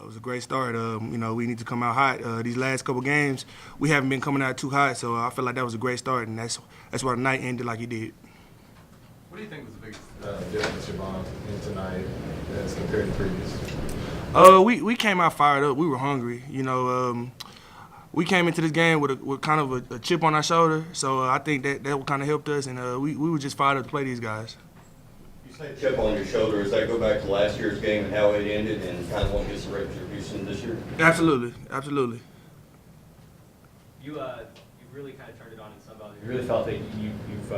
It was a great start. We need to come out hot. These last couple games, we haven't been coming out too hot, so I feel like that was a great start, and that's why the night ended like it did. What do you think was the biggest difference, Javon, in tonight as compared to previous? We came out fired up. We were hungry. We came into this game with kind of a chip on our shoulder, so I think that kind of helped us, and we were just fired up to play these guys. You say chip on your shoulder. Does that go back to last year's game and how it ended, and kind of want to get some retribution this year? Absolutely, absolutely. You've really kind of turned it on in some values. You really felt that you've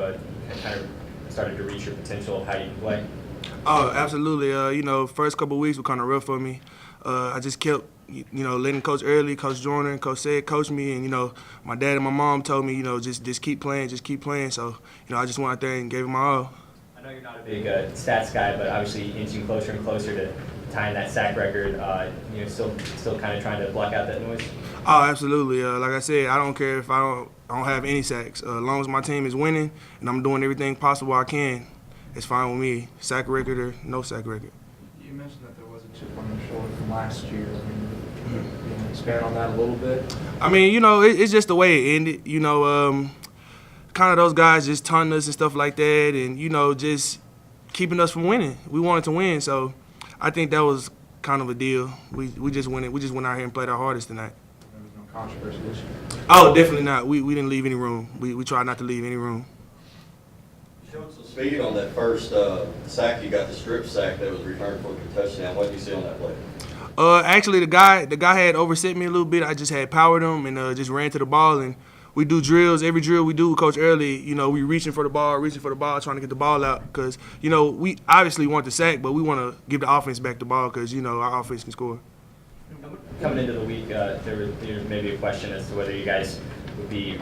kind of started to reach your potential of how you can play. Oh, absolutely. First couple of weeks were kind of rough for me. I just kept, letting Coach Early, Coach Joyner, and Coach Said coach me, and my dad and my mom told me, just keep playing, just keep playing. So, I just went out there and gave it my all. I know you're not a big stats guy, but obviously inching closer and closer to tying that sack record. Still kind of trying to block out that noise. Oh, absolutely. Like I said, I don't care if I don't have any sacks. As long as my team is winning and I'm doing everything possible I can, it's fine with me. Sack record or no sack record. You mentioned that there was a chip on your shoulder from last year. Can you expand on that a little bit? It's just the way it ended. Kind of those guys just taunting us and stuff like that, and just keeping us from winning. We wanted to win, so I think that was kind of a deal. We just went out here and played our hardest tonight. There was no controversy this year? Oh, definitely not. We didn't leave any room. We tried not to leave any room. You showed some speed on that first sack. You got the strip sack that was returned for a touchdown. What did you see on that play? Actually, the guy had overset me a little bit. I just had powered him and just ran to the ball. And we do drills. Every drill we do with Coach Early, we reaching for the ball, trying to get the ball out. Because, we obviously want the sack, but we want to give the offense back the ball because, our offense can score. Coming into the week, there was maybe a question as to whether you guys would be,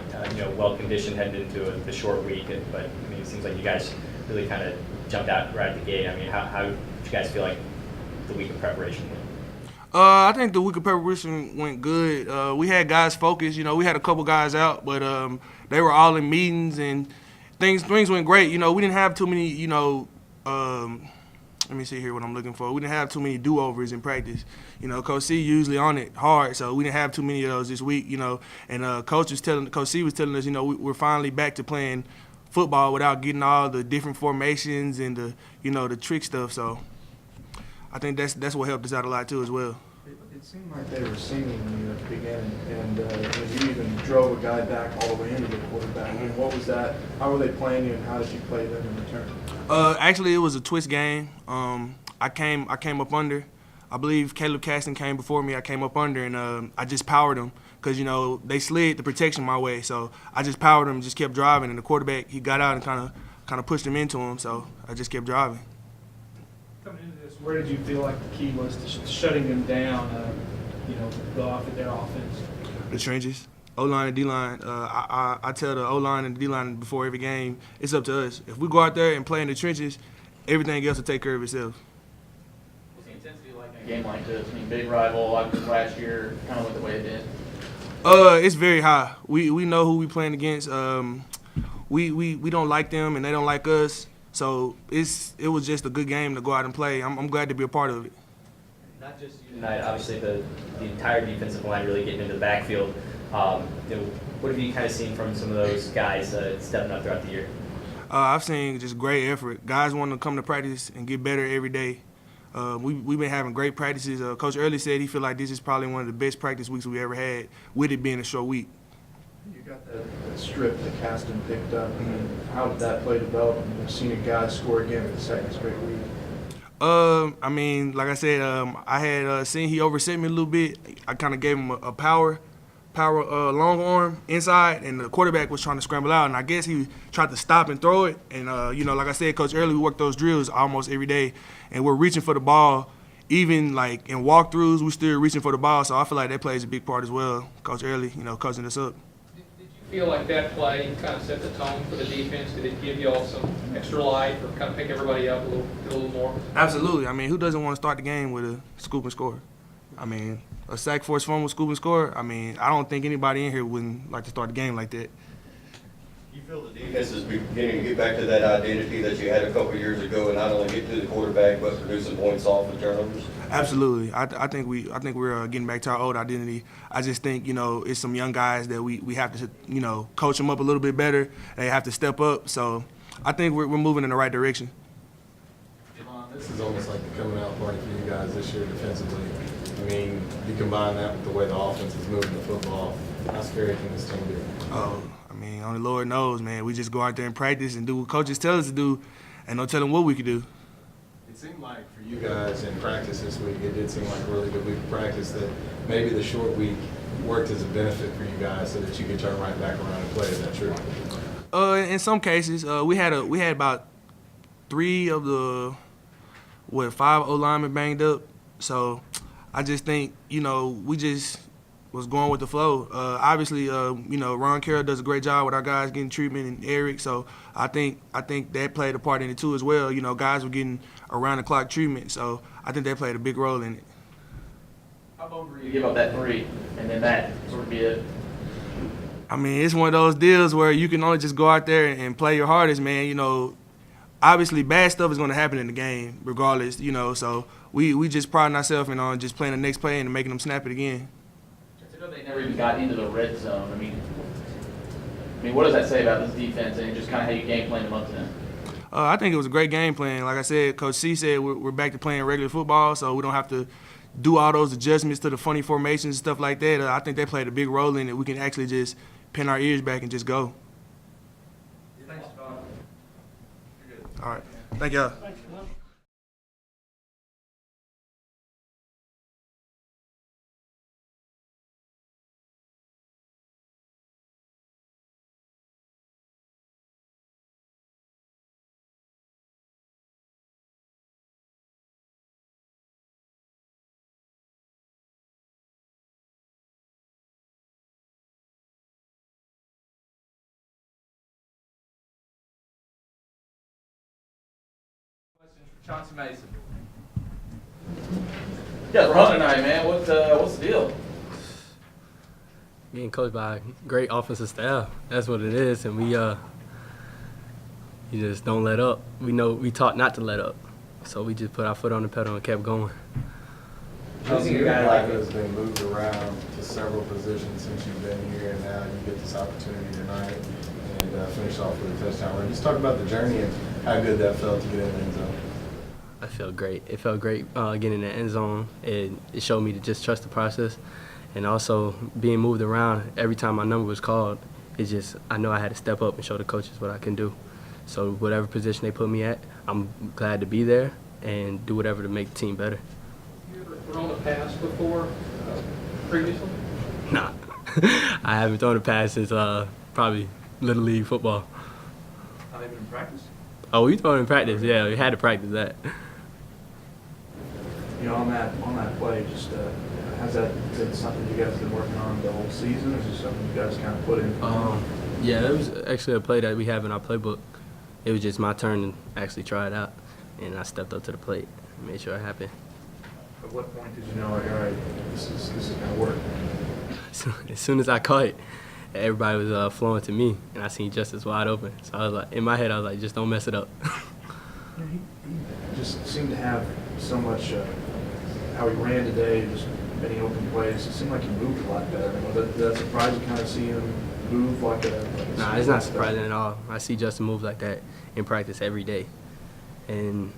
well conditioned heading into the short week. But it seems like you guys really kind of jumped out right at the gate. How did you guys feel like the week of preparation went? I think the week of preparation went good. We had guys focused. We had a couple guys out, but they were all in meetings and things went great. We didn't have too many. Let me see here what I'm looking for. We didn't have too many do-overs in practice. Coach C usually on it hard, so we didn't have too many of those this week. And Coach C was telling us, we're finally back to playing football without getting all the different formations and the trick stuff. So I think that's what helped us out a lot too as well. It seemed like they were singing you at the beginning, and you even drove a guy back all the way into the quarterback. What was that? How were they playing you, and how did you play them in return? Actually, it was a twist game. I came up under. I believe Caleb Caston came before me. I came up under, and I just powered them because, they slid the protection my way. So I just powered them and just kept driving, and the quarterback, he got out and kind of pushed him into him, so I just kept driving. Coming into this, where did you feel like the key was to shutting them down, go off at their offense? The trenches. O-line and D-line. I tell the O-line and the D-line before every game, it's up to us. If we go out there and play in the trenches, everything else will take care of itself. What's the intensity like in a game like this? Big rival, like last year, kind of went the way it did. It's very high. We know who we playing against. We don't like them and they don't like us. So it was just a good game to go out and play. I'm glad to be a part of it. Not just you tonight, obviously the entire defensive line really getting into the backfield. What have you kind of seen from some of those guys stepping up throughout the year? I've seen just great effort. Guys want to come to practice and get better every day. We've been having great practices. Coach Early said he feel like this is probably one of the best practice weeks we ever had, with it being a short week. You got that strip that Caston picked up. How did that play develop? We've seen a guy score again for the second straight week. Like I said, I had seen he overset me a little bit. I kind of gave him a power long arm inside, and the quarterback was trying to scramble out, and I guess he tried to stop and throw it. And, like I said, Coach Early, we work those drills almost every day, and we're reaching for the ball. Even, like, in walkthroughs, we're still reaching for the ball, so I feel like that plays a big part as well. Coach Early, coaching us up. Did you feel like that play kind of set the tone for the defense? Did it give you all some extra life or kind of pick everybody up a little more? Absolutely. Who doesn't want to start the game with a scoop and score? A sack force fumble, scoop and score. I don't think anybody in here wouldn't like to start the game like that. You feel the defense is beginning to get back to that identity that you had a couple years ago, and not only get to the quarterback but producing points off of turnovers? Absolutely. I think we're getting back to our old identity. I just think, it's some young guys that we have to, coach them up a little bit better. They have to step up. So I think we're moving in the right direction. Javon, this is almost like the coming out party for you guys this year defensively. I mean, you combine that with the way the offense is moving the football. How scary can this team be? Oh, only Lord knows, man. We just go out there and practice and do what coaches tell us to do, and don't tell them what we can do. It seemed like for you guys in practice this week, it did seem like a really good week of practice, that maybe the short week worked as a benefit for you guys so that you could turn right back around and play. Is that true? In some cases, we had about 3 of the 5 O-linemen banged up. So I just think, we just was going with the flow. Obviously, Ron Carroll does a great job with our guys getting treatment, and Eric. So I think that played a part in it too as well. Guys were getting around the clock treatment. So I think that played a big role in it. How bummed were you to give up that 3 and then that sort of be it? It's one of those deals where you can only just go out there and play your hardest, man. Obviously bad stuff is going to happen in the game regardless, So we just pride ourselves on just playing the next play and making them snap it again. I know they never even got into the red zone. I mean, what does that say about this defense and just kind of how you game plan them up to them? I think it was a great game plan. Like I said, Coach C said we're back to playing regular football, so we don't have to do all those adjustments to the funny formations and stuff like that. I think they played a big role in it. We can actually just pin our ears back and just go. Thanks, Bob. All right. Thank y'all. Chauncey Mason. You guys were hunting tonight, man. What's the deal? Getting coached by a great offensive staff. That's what it is, and you just don't let up. We taught not to let up, so we just put our foot on the pedal and kept going. Chauncey, your guy has been moved around to several positions since you've been here, and now you get this opportunity tonight and finish off with a touchdown run. Just talk about the journey and how good that felt to get in the end zone. I felt great. It felt great getting in the end zone. It showed me to just trust the process, and also being moved around every time my number was called. I know I had to step up and show the coaches what I can do. So whatever position they put me at, I'm glad to be there and do whatever to make the team better. You ever thrown a pass before, previously? Nah, I haven't thrown a pass since probably Little League football. Not even in practice? Oh, we thrown in practice. Yeah, we had to practice that. On that play, just has that been something you guys have been working on the whole season, or is it something you guys kind of put in? Yeah, it was actually a play that we have in our playbook. It was just my turn to actually try it out, and I stepped up to the plate and made sure it happened. At what point did you know, like, all right, this is going to work? So, as soon as I caught it, everybody was flowing to me, and I seen Justice wide open. So I was like, in my head, I was like, just don't mess it up. He just seemed to have so much, how he ran today, just many open plays. It seemed like he moved a lot better. Did that surprise you kind of see him move like a Nah, it's not surprising at all. I see Justin move like that in practice every day. And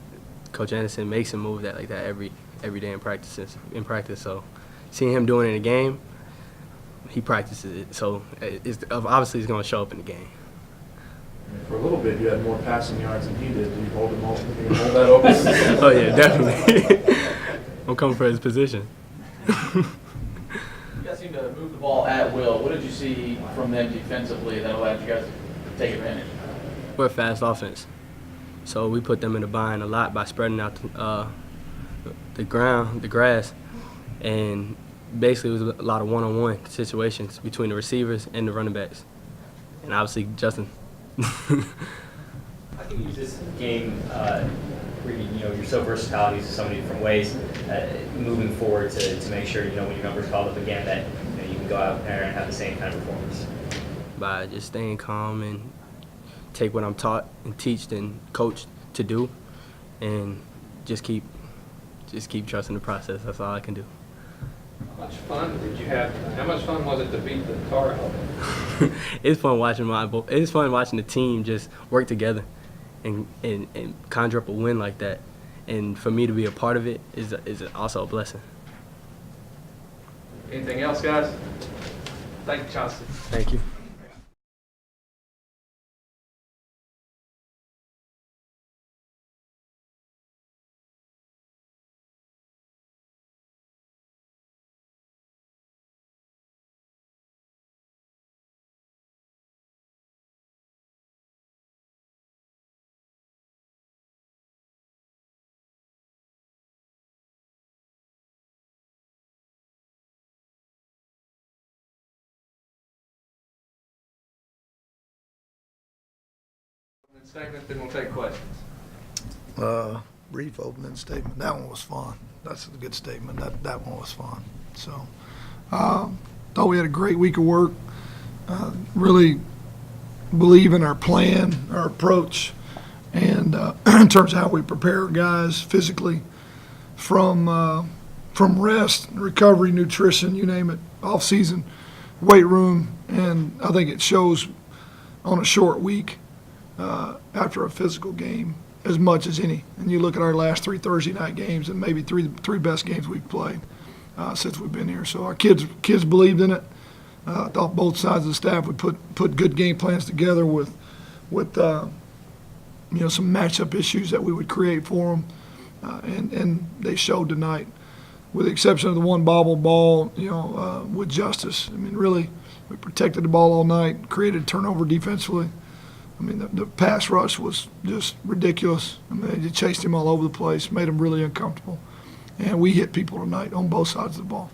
Coach Anderson makes him move like that every day in practice. So seeing him doing it in a game, he practices it. So obviously it's going to show up in the game. For a little bit, you had more passing yards than he did. Did you hold that open? Oh, yeah, definitely. I'm coming for his position. You guys seem to move the ball at will. What did you see from them defensively that allowed you guys to take advantage? We're a fast offense. So we put them in a bind a lot by spreading out the grass, and basically it was a lot of one-on-one situations between the receivers and the running backs. And obviously Justin. I think you use this game where you're so versatile and use so many different ways moving forward to make sure when your number's called up again that you can go out there and have the same kind of performance. By just staying calm and take what I'm taught and teached and coached to do, and just keep trusting the process. That's all I can do. How much fun did you have? How much fun was it to beat the Tar Heels? It's fun watching the team just work together and conjure up a win like that. And for me to be a part of it is also a blessing. Anything else, guys? Thank you, Chauncey. Thank you. Statement, then we'll take questions. Brief opening statement. That one was fun. That's a good statement. That one was fun. So, thought we had a great week of work. Really believe in our plan, our approach, and in terms of how we prepare guys physically from rest, recovery, nutrition, you name it, off season, weight room, and I think it shows on a short week. After a physical game as much as any. And you look at our last 3 Thursday night games and maybe three best games we've played since we've been here. So our kids believed in it. I thought both sides of the staff would put good game plans together with some matchup issues that we would create for them, and they showed tonight, with the exception of the one bobble ball, with justice. I mean, really, we protected the ball all night, created turnover defensively. I mean, the pass rush was just ridiculous. I mean, they chased him all over the place, made him really uncomfortable. And we hit people tonight on both sides of the ball.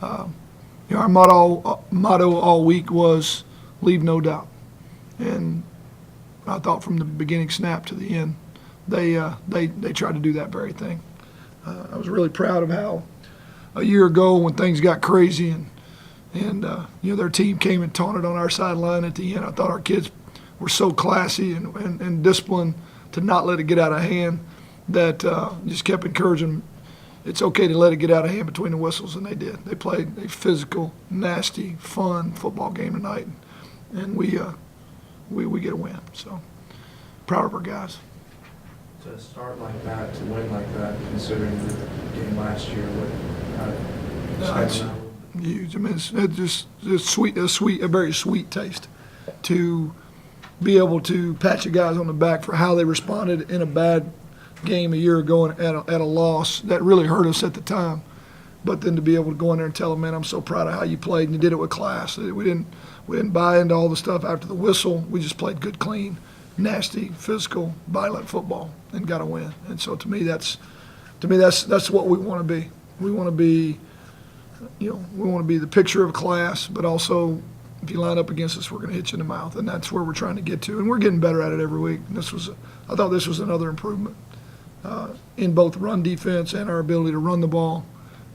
Our motto all week was leave no doubt. And I thought from the beginning snap to the end, they tried to do that very thing. I was really proud of how a year ago when things got crazy and their team came and taunted on our sideline at the end, I thought our kids were so classy and disciplined to not let it get out of hand that just kept encouraging it's okay to let it get out of hand between the whistles, and they did. They played a physical, nasty, fun football game tonight, and we get a win. So proud of our guys. To start like that, to win like that, considering the game last year, It's huge. I mean, it's sweet, a very sweet taste to be able to pat your guys on the back for how they responded in a bad game a year ago at a loss that really hurt us at the time. But then to be able to go in there and tell them, man, I'm so proud of how you played and you did it with class. We didn't buy into all the stuff after the whistle. We just played good, clean, nasty, physical, violent football and got a win. And so to me that's what we want to be. We want to be, we want to be the picture of class, but also if you line up against us, we're going to hit you in the mouth, and that's where we're trying to get to. And we're getting better at it every week. And I thought this was another improvement in both run defense and our ability to run the ball.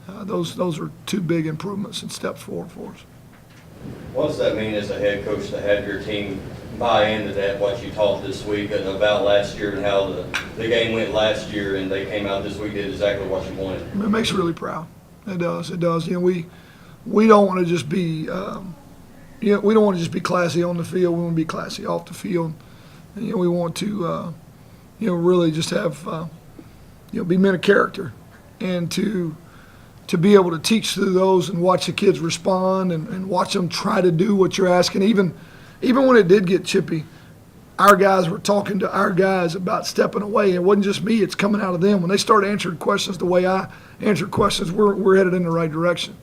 Those are 2 big improvements and steps forward for us. What does that mean as a head coach to have your team buy into that, what you taught this week and about last year and how the game went last year and they came out this week did exactly what you wanted? It makes you really proud. It does. It does. We don't want to just be we don't want to just be classy on the field. We want to be classy off the field. And, we want to really just have be men of character, and to be able to teach through those and watch the kids respond and watch them try to do what you're asking. Even when it did get chippy, our guys were talking to our guys about stepping away. It wasn't just me, it's coming out of them. When they start answering questions the way I answer questions, we're headed in the right direction.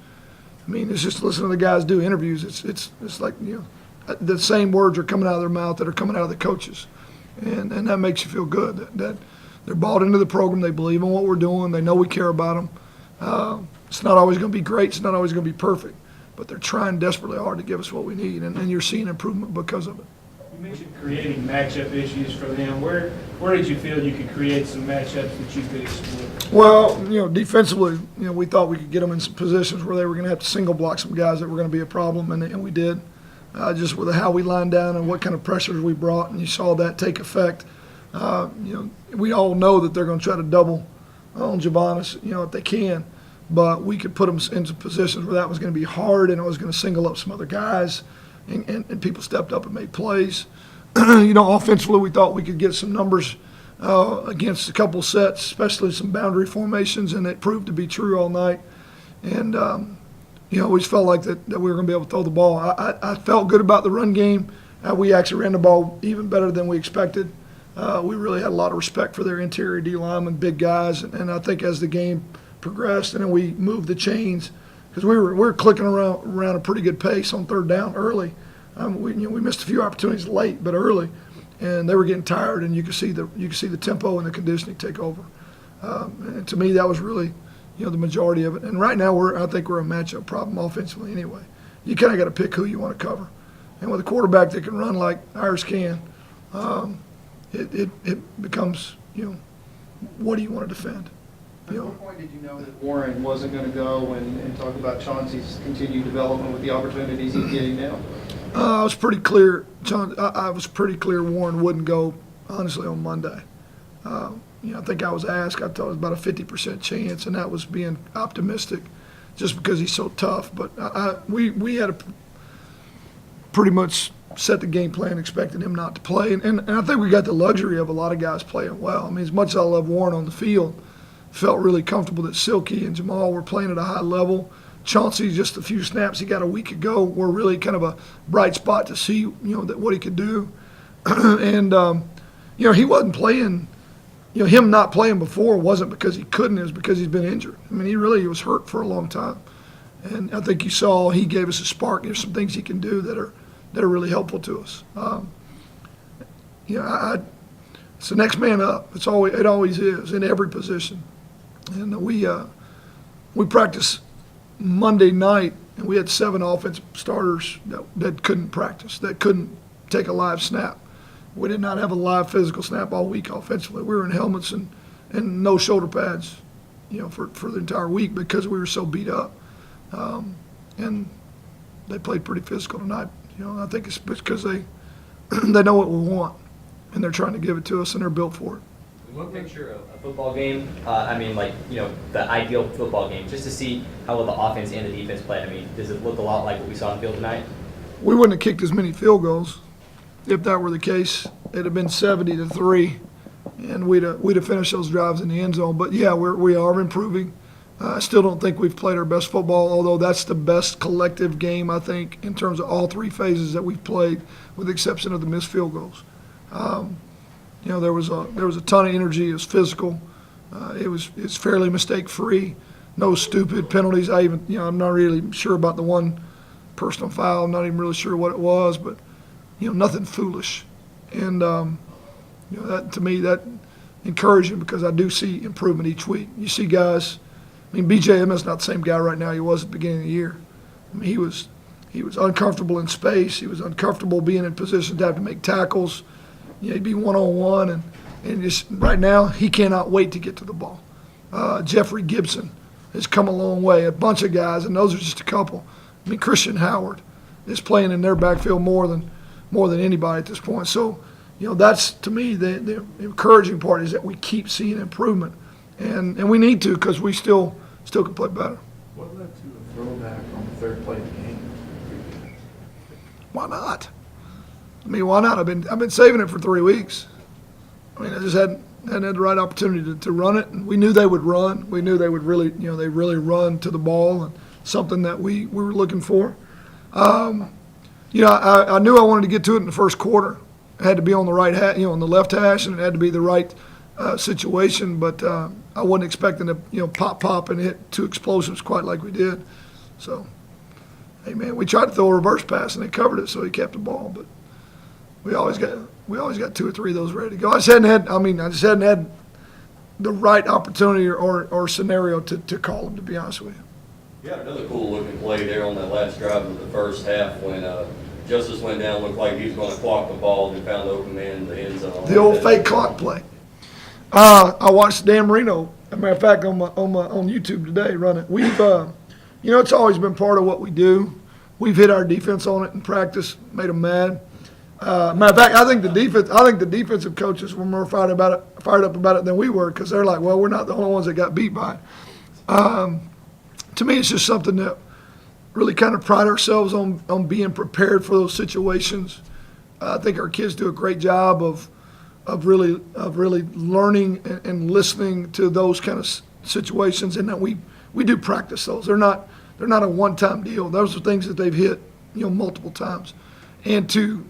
I mean, it's just listening to the guys do interviews. It's like, the same words are coming out of their mouth that are coming out of the coaches. And that makes you feel good that they're bought into the program. They believe in what we're doing. They know we care about them. It's not always going to be great. It's not always going to be perfect. But they're trying desperately hard to give us what we need. And you're seeing improvement because of it. You mentioned creating matchup issues for them. Where did you feel you could create some matchups that you could exploit? Well, defensively, we thought we could get them in some positions where they were going to have to single block some guys that were going to be a problem, and we did. just with how we lined down and what kind of pressures we brought, and you saw that take effect. We all know that they're going to try to double on Javonis, if they can, but we could put them into positions where that was going to be hard and it was going to single up some other guys, and people stepped up and made plays. Offensively, we thought we could get some numbers against a couple sets, especially some boundary formations, and it proved to be true all night. And, we just felt like that we were going to be able to throw the ball. I felt good about the run game. We actually ran the ball even better than we expected. We really had a lot of respect for their interior D linemen, big guys, and I think as the game progressed and then we moved the chains, because we were clicking around a pretty good pace on third down early. We missed a few opportunities late, but early, and they were getting tired, and you could see the tempo and the conditioning take over. And to me, that was really the majority of it. And right now, I think we're a matchup problem offensively anyway. You kind of got to pick who you want to cover, and with a quarterback that can run like ours can, it becomes what do you want to defend? At what point did you know that Warren wasn't going to go and talk about Chauncey's continued development with the opportunities he's getting now? I was pretty clear, John. I was pretty clear Warren wouldn't go, honestly, on Monday. I think I was asked. I thought it was about a 50% chance, and that was being optimistic, just because he's so tough. But we had pretty much set the game plan expecting him not to play, and I think we got the luxury of a lot of guys playing well. I mean, as much as I love Warren on the field, felt really comfortable that Silky and Jamal were playing at a high level. Chauncey, just a few snaps he got a week ago, were really kind of a bright spot to see, what he could do. And, he wasn't playing, him not playing before wasn't because he couldn't, it was because he's been injured. I mean, he really was hurt for a long time. And I think you saw he gave us a spark. There's some things he can do that are really helpful to us. It's the next man up. It always is in every position. And we practiced Monday night, and we had 7 offensive starters that couldn't practice, that couldn't take a live snap. We did not have a live physical snap all week offensively. We were in helmets and no shoulder pads, for the entire week because we were so beat up. And they played pretty physical tonight. I think it's because they know what we want, and they're trying to give it to us, and they're built for it. When you picture a football game, the ideal football game, just to see how well the offense and the defense play. I mean, does it look a lot like what we saw on the field tonight? We wouldn't have kicked as many field goals if that were the case. It'd have been 70-3, and we'd have finished those drives in the end zone. But yeah, we are improving. I still don't think we've played our best football, although that's the best collective game, I think, in terms of all 3 phases that we've played, with the exception of the missed field goals. There was a ton of energy. It was physical. It's fairly mistake-free. No stupid penalties. I'm not really sure about the one personal foul. I'm not even really sure what it was, but nothing foolish. And that, to me, that encouraging, because I do see improvement each week. You see guys. I mean, B.J. Emmons not the same guy right now he was at the beginning of the year. I mean, he was uncomfortable in space. He was uncomfortable being in position to have to make tackles. He'd be one-on-one, and just right now he cannot wait to get to the ball. Jeffrey Gibson has come a long way. A bunch of guys, and those are just a couple. I mean, Christian Howard is playing in their backfield more than anybody at this point. So, that's, to me, the encouraging part is that we keep seeing improvement, and we need to, because we still can play better. What led to a throwback on the third play of the game? Why not? I mean, why not? I've been saving it for 3 weeks. I mean, I just hadn't had the right opportunity to run it, and we knew they would run. We knew they would really, they really run to the ball, and something that we were looking for. I knew I wanted to get to it in the first quarter. It had to be on the right on the left hash, and it had to be the right situation. But I wasn't expecting to, pop and hit 2 explosives quite like we did. So, hey man, we tried to throw a reverse pass, and they covered it, so he kept the ball, but. We always got 2 or 3 of those ready to go. I just hadn't had the right opportunity or scenario to call them, to be honest with you. You had another cool looking play there on that last drive of the first half when Justice went down, looked like he was going to clock the ball and found the open man in the end zone. The old fake clock play. I watched Dan Marino, as a matter of fact, on YouTube today, run it. We've, it's always been part of what we do. we've hit our defense on it in practice, made them mad. Matter of fact, I think the defensive coaches were more fired up about it than we were, because they're like, well, we're not the only ones that got beat by it. To me, it's just something that really kind of pride ourselves on being prepared for those situations. I think our kids do a great job of really learning and listening to those kind of situations, and that we do practice those. They're not a one-time deal. Those are things that they've hit, multiple times, and to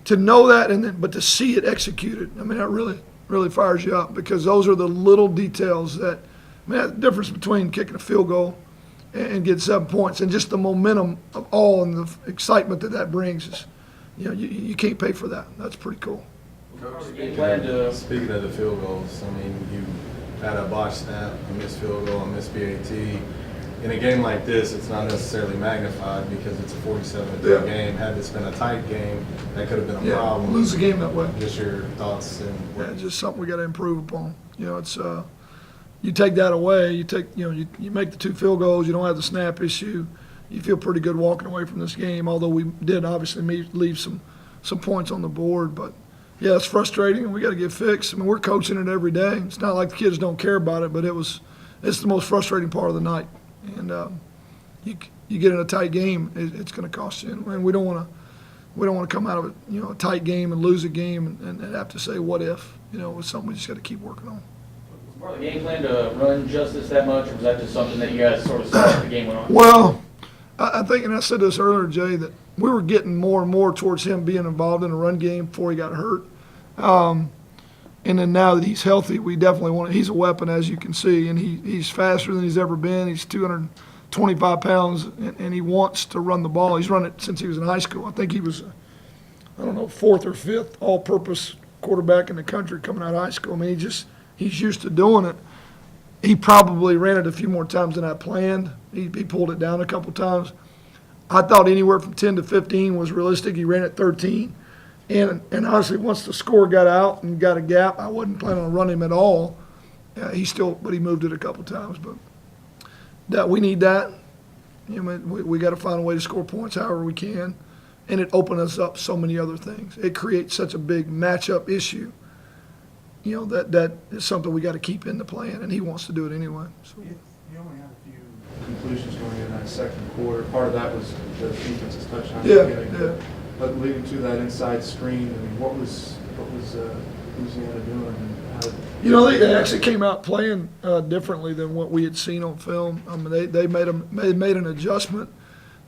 know that, but to see it executed, I mean, that really fires you up, because those are the little details that, the difference between kicking a field goal and get 7 points, and just the momentum of all and the excitement that brings is, you can't pay for that. That's pretty cool. Coach, Speaking speaking of the field goals, I mean, you had a botched snap, a missed field goal, a missed BAT. In a game like this, it's not necessarily magnified because it's a 47-3 game. Had this been a tight game, that could have been a problem. Lose the game that way. Just your thoughts and It's just something we got to improve upon. It's you take that away, you make the 2 field goals, you don't have the snap issue. You feel pretty good walking away from this game, although we did obviously leave some points on the board. But yeah, it's frustrating, and we got to get fixed. I mean, we're coaching it every day. It's not like the kids don't care about it, but it's the most frustrating part of the night. And you get in a tight game, it's going to cost you. And we don't want to come out of it, a tight game and lose a game and have to say what if. It's something we just got to keep working on. Was part of the game plan to run justice that much, or was that just something that you guys sort of saw as the game went on? Well, I think, and I said this earlier, Jay, that we were getting more and more towards him being involved in a run game before he got hurt. And then now that he's healthy, we definitely he's a weapon, as you can see, and he's faster than he's ever been. He's 225 pounds, and he wants to run the ball. He's run it since he was in high school. I think he was, 4th or 5th all-purpose quarterback in the country coming out of high school. I mean, he's used to doing it. He probably ran it a few more times than I planned. He pulled it down a couple times. I thought anywhere from 10 to 15 was realistic. He ran it 13. And honestly, once the score got out and got a gap, I wasn't planning on running him at all. But he moved it a couple times. But that we need that. We got to find a way to score points however we can. And it opens us up so many other things. It creates such a big matchup issue. That is something we got to keep in the plan, and he wants to do it anyway. So. You only had a few completions going in that second quarter. Part of that was the defense's touchdown. Yeah. But leading to that inside screen, I mean, what was Louisiana doing? And they actually came out playing differently than what we had seen on film. I mean, they made an adjustment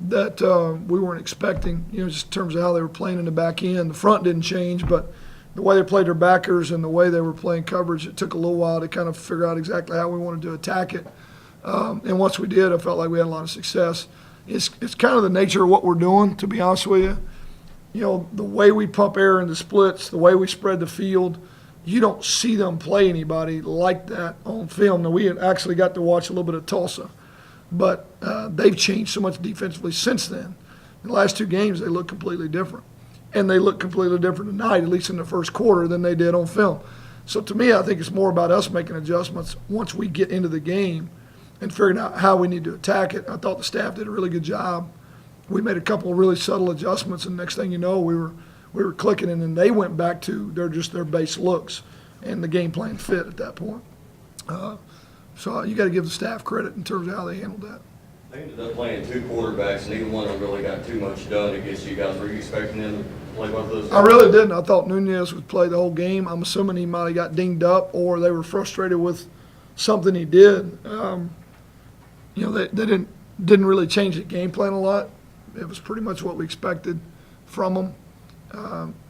that we weren't expecting. Just in terms of how they were playing in the back end. The front didn't change, but the way they played their backers and the way they were playing coverage, it took a little while to kind of figure out exactly how we wanted to attack it. And once we did, I felt like we had a lot of success. It's kind of the nature of what we're doing, to be honest with you. The way we pump air into splits, the way we spread the field, you don't see them play anybody like that on film. Now, we had actually got to watch a little bit of Tulsa, but they've changed so much defensively since then. In the last 2 games, they look completely different. And they look completely different tonight, at least in the first quarter, than they did on film. So to me, I think it's more about us making adjustments once we get into the game and figuring out how we need to attack it. I thought the staff did a really good job. We made a couple of really subtle adjustments, and next thing you know, we were clicking, and then they went back to their base looks, and the game plan fit at that point. So you got to give the staff credit in terms of how they handled that. They ended up playing 2 quarterbacks, neither one of them really got too much done against you guys. Were you expecting them to play both of those? I really didn't. I thought Nunez would play the whole game. I'm assuming he might have got dinged up, or they were frustrated with something he did. They didn't really change the game plan a lot. It was pretty much what we expected from them.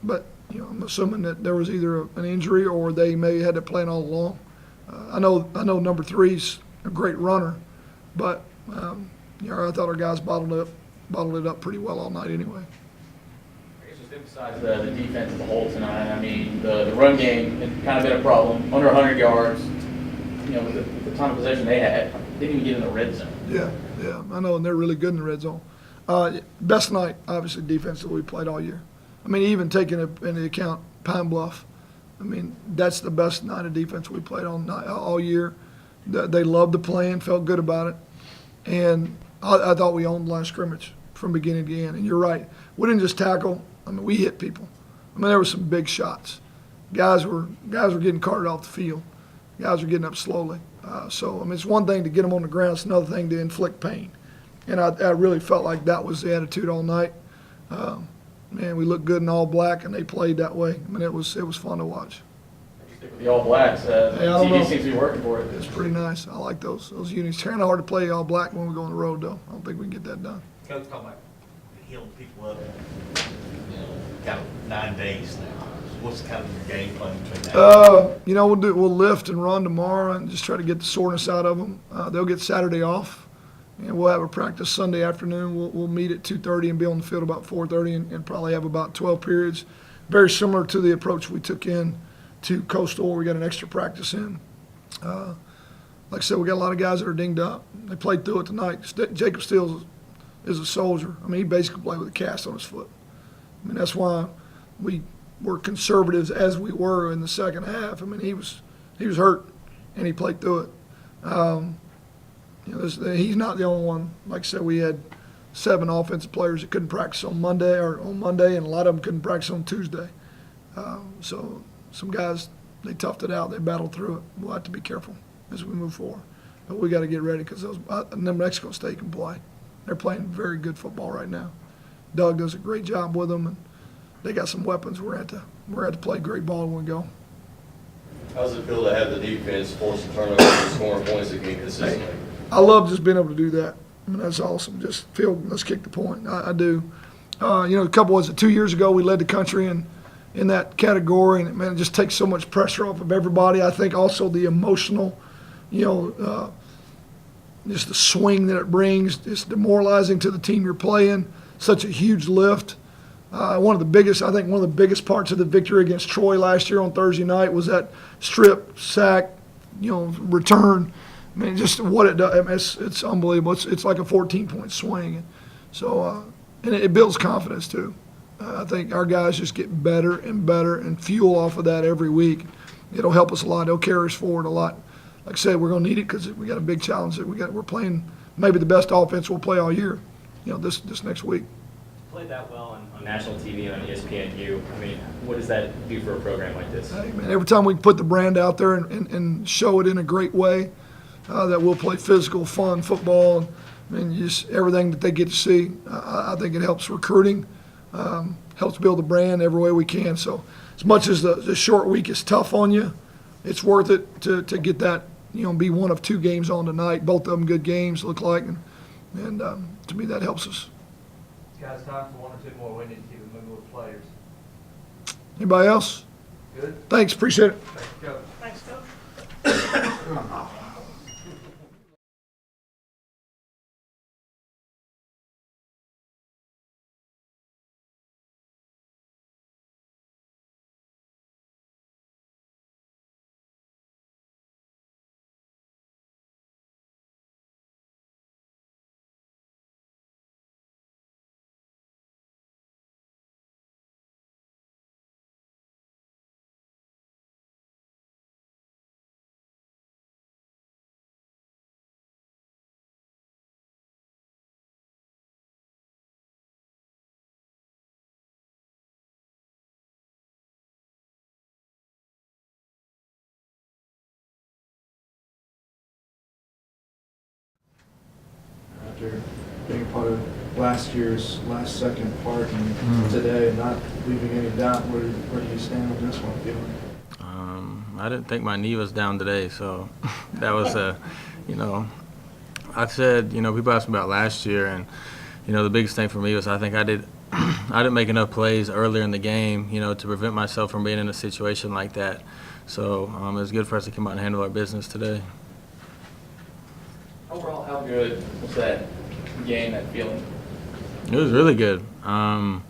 But I'm assuming that there was either an injury or they may have had to plan all along. I know number 3's a great runner, but I thought our guys bottled it up pretty well all night anyway. I guess just emphasize the defense as a whole tonight. I mean, the run game had kind of been a problem. Under 100 yards, with the time of possession they had, they didn't even get in the red zone. Yeah, I know, and they're really good in the red zone. Best night, obviously, defensively we played all year. I mean, even taking into account Pine Bluff, I mean, that's the best night of defense we played all year. They loved the plan, felt good about it, and I thought we owned the line of scrimmage from beginning to end. And you're right. We didn't just tackle. I mean, we hit people. I mean, there were some big shots. Guys were getting carted off the field. Guys were getting up slowly. So, I mean, it's one thing to get them on the ground. It's another thing to inflict pain. And I really felt like that was the attitude all night. Man, we looked good in all black, and they played that way. I mean, it was fun to watch. Stick with the All Blacks. Hey, I don't know. TV seems to be working for it. It's pretty nice. I like those unis. It's kind of hard to play all black when we go on the road, though. I don't think we can get that done. Coach, talking about healing people up, got 9 days now. What's kind of your game plan between that? We'll lift and run tomorrow and just try to get the soreness out of them. They'll get Saturday off, and we'll have a practice Sunday afternoon. We'll meet at 2:30 and be on the field about 4:30 and probably have about 12 periods. Very similar to the approach we took in to Coastal, where we got an extra practice in. Like I said, we got a lot of guys that are dinged up. They played through it tonight. Jacob Steele is a soldier. I mean, he basically played with a cast on his foot. I mean, that's why we were conservative as we were in the second half. I mean, he was hurt, and he played through it. He's not the only one. Like I said, we had 7 offensive players that couldn't practice on Monday, and a lot of them couldn't practice on Tuesday. So some guys, they toughed it out. They battled through it. We'll have to be careful as we move forward. But we got to get ready because New Mexico State can play. They're playing very good football right now. Doug does a great job with them, and they got some weapons. We're at to play great ball when we go. How does it feel to have the defense force a turnover and scoring points again consistently? I love just being able to do that. I mean, that's awesome. Just let's kick the point. I do. A couple was it 2 years ago we led the country in that category, and man, it just takes so much pressure off of everybody. I think also the emotional, just the swing that it brings. It's demoralizing to the team you're playing. Such a huge lift. One of the biggest parts of the victory against Troy last year on Thursday night was that strip, sack, return. I mean, just what it does. I mean, it's unbelievable. It's like a 14-point swing. So, and it builds confidence too. I think our guys just get better and better and fuel off of that every week. It'll help us a lot. It'll carry us forward a lot. Like I said, we're going to need it because we got a big challenge that we're playing maybe the best offense we'll play all year. This next week. Played that well on national TV on ESPNU. I mean, what does that do for a program like this? Hey, man, every time we put the brand out there and show it in a great way, that we'll play physical, fun football, and just everything that they get to see, I think it helps recruiting, helps build the brand every way we can. So as much as the short week is tough on you, it's worth it to get that, be one of 2 games on tonight. Both of them good games, look like, and to me that helps us. Guys, time for 1 or 2 more. We need to keep it moving with players. Anybody else? Good. Thanks, appreciate it. Thanks, Coach. After being part of last year's second part and today, not leaving any doubt, where do you stand on this one feeling? I didn't think my knee was down today, so that was I've said, people asked me about last year, and, the biggest thing for me was I think I didn't make enough plays earlier in the game, to prevent myself from being in a situation like that. So it was good for us to come out and handle our business today. Overall, how good was that game, that feeling? It was really good. Now,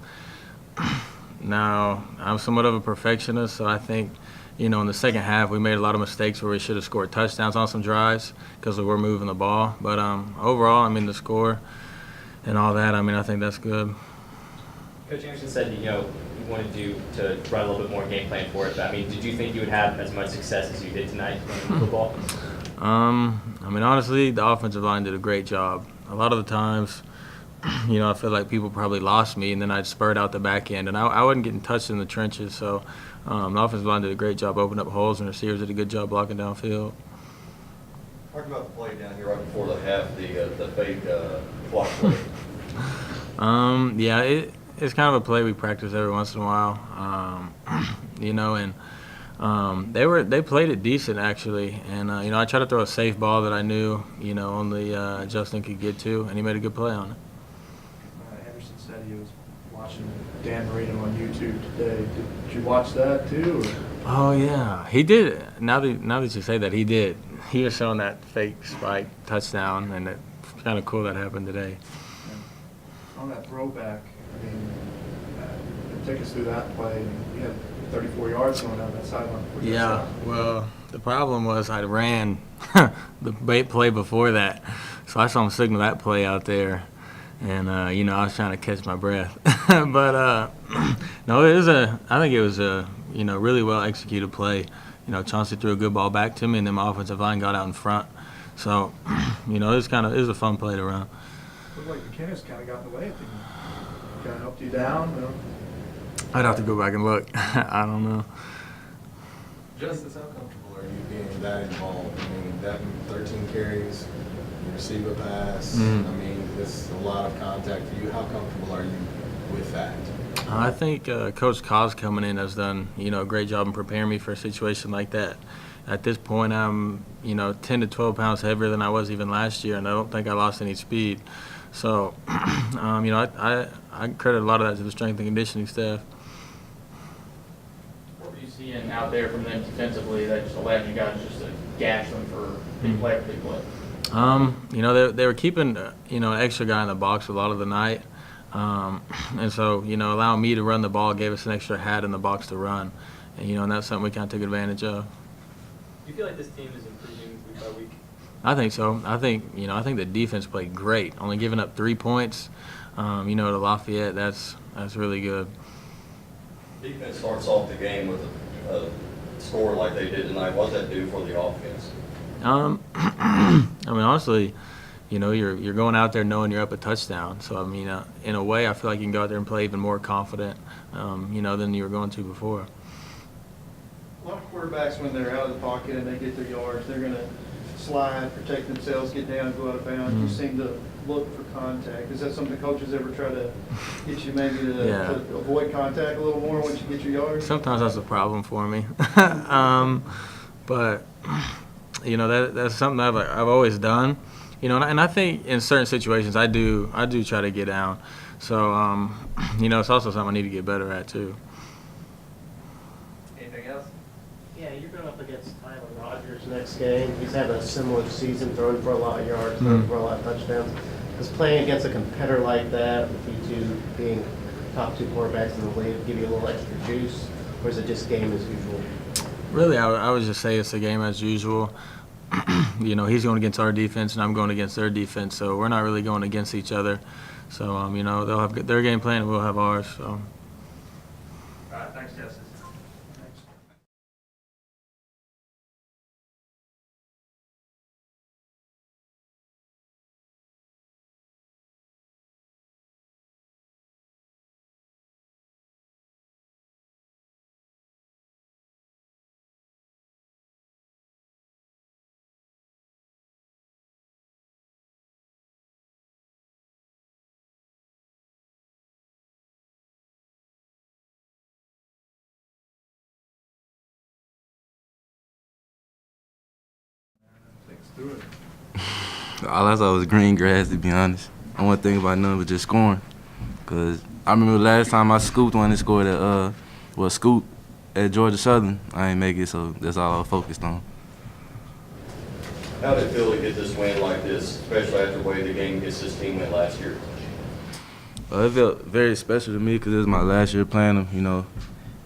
I'm somewhat of a perfectionist, so I think, in the second half we made a lot of mistakes where we should have scored touchdowns on some drives because we were moving the ball. But overall, the score and all that, I think that's good. Coach Anderson said, you wanted to run a little bit more game plan for it. But, did you think you would have as much success as you did tonight playing football? Honestly, the offensive line did a great job. A lot of the times you know, I feel like people probably lost me, and then I'd spurt out the back end, and I wasn't getting touched in the trenches. So the offensive line did a great job opening up holes, and the receivers did a good job blocking downfield. Talk about the play down here right before the half, the fake clock play. Yeah, it's kind of a play we practice every once in a while, you know, and they played it decent actually, and you know, I tried to throw a safe ball that I knew, you know, only Justin could get to, and he made a good play on it. Anderson said he was watching Dan Marino on YouTube today. Did you watch that too? Or? Oh yeah, he did. Now that you say that, he did. He was showing that fake spike touchdown, and it's kind of cool that happened today. On that throwback, I mean, take us through that play. You had 34 yards going down that sideline. Yeah, well, the problem was I ran the play before that, so I saw him signal that play out there, and you know, I was trying to catch my breath. But no, I think it was a you know, really well executed play. You know, Chauncey threw a good ball back to me, and then my offensive line got out in front. So, you know, it was a fun play to run. Looked like McKinnis kind of got in the way of things. Kind of helped you down. You know? I'd have to go back and look. I don't know. Justice, how comfortable are you being that involved? I mean, that 13 carries, you receive a pass. Mm-hmm. I mean, it's a lot of contact for you. How comfortable are you with that? I think Coach Cos coming in has done, you know, a great job in preparing me for a situation like that. At this point, I'm, you know, 10 to 12 pounds heavier than I was even last year, and I don't think I lost any speed. So, you know, I credit a lot of that to the strength and conditioning staff. What were you seeing out there from them defensively that just allowed you guys just to gash them for big play after big play? You know, they were keeping, you know, an extra guy in the box a lot of the night. And so, you know, allowing me to run the ball gave us an extra hat in the box to run. And, you know, and that's something we kind of took advantage of. Do you feel like this team is improving week by week? I think so. I think the defense played great. Only giving up 3 points, you know, to Lafayette, that's really good. Defense starts off the game with a score like they did tonight. What does that do for the offense? I mean, honestly, you know, you're going out there knowing you're up a touchdown. So, I mean, in a way, I feel like you can go out there and play even more confident, you know, than you were going to before. A lot of quarterbacks, when they're out of the pocket and they get their yards, they're going to slide, protect themselves, get down, go out of bounds. You seem to look for contact. Is that something the coaches ever try to get you maybe to avoid contact a little more once you get your yards? Sometimes that's a problem for me. But, you know, that's something I've always done. You know, and I think in certain situations I do try to get down. So, you know, it's also something I need to get better at too. Anything else? Yeah, you're going up against Tyler Rogers next game. He's had a similar season, throwing for a lot of yards, throwing for a lot of touchdowns. Does playing against a competitor like that, with you two being top 2 quarterbacks in the league, give you a little extra juice, or is it just game as usual? Really, I would just say it's a game as usual. You know, he's going against our defense, and I'm going against their defense, so we're not really going against each other. So, you know, they'll have their game plan, and we'll have ours. So. All right, thanks, Justice. Through it. All I saw was green grass, to be honest. I wasn't thinking about nothing but just scoring. Because I remember the last time I scooped one and scored scoop at Georgia Southern. I ain't make it, so that's all I was focused on. How did it feel to get this win like this, especially after the way the game against this team went last year? It felt very special to me because it was my last year playing them, you know.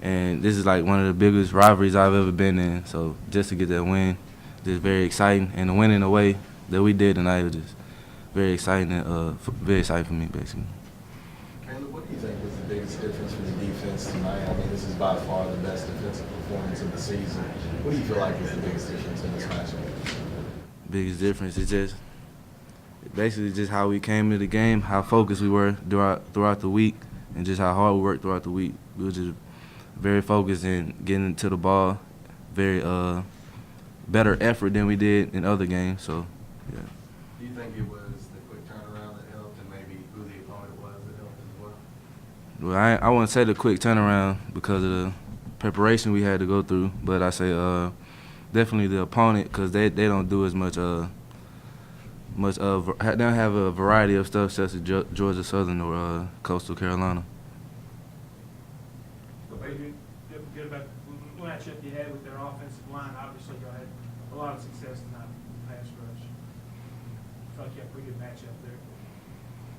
And this is like one of the biggest rivalries I've ever been in. So just to get that win, just very exciting. And to win in the way that we did tonight was just very exciting and very exciting for me, basically. Caleb, what do you think was the biggest difference for the defense tonight? I mean, this is by far the best defensive performance of the season. What do you feel like is the biggest difference in this matchup? Biggest difference is just basically just how we came into the game, how focused we were throughout the week, and just how hard we worked throughout the week. We were just very focused in getting to the ball, very better effort than we did in other games. So, yeah. Do you think it was the quick turnaround that helped, and maybe who the opponent was that helped as well? Well, I wouldn't say the quick turnaround because of the preparation we had to go through, but I say definitely the opponent because they don't do as much they don't have a variety of stuff such as Georgia Southern or Coastal Carolina. What do you feel good about the matchup you had with their offensive line? Obviously, you had a lot of success tonight in the pass rush. I feel like you had a pretty good matchup there.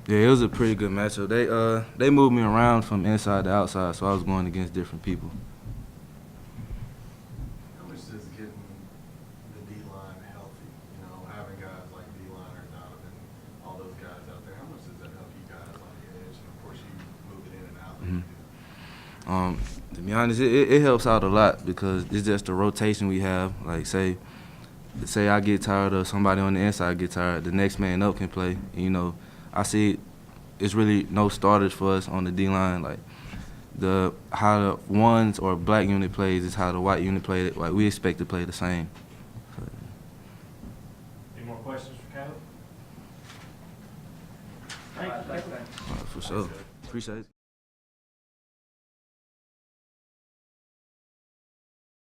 Yeah, it was a pretty good matchup. They moved me around from inside to outside, so I was going against different people. How much does getting the D-line healthy, having guys like D-line or Donovan, all those guys out there, how much does that help you guys on the edge? And, of course, you move it in and out like you do. To be honest, it helps out a lot because it's just the rotation we have. Like, say I get tired or somebody on the inside get tired, the next man up can play. I see it's really no starters for us on the D-line. Like, how the ones or black unit plays is how the white unit plays. Like, we expect to play the same. Any more questions for Caleb? For sure. Appreciate it.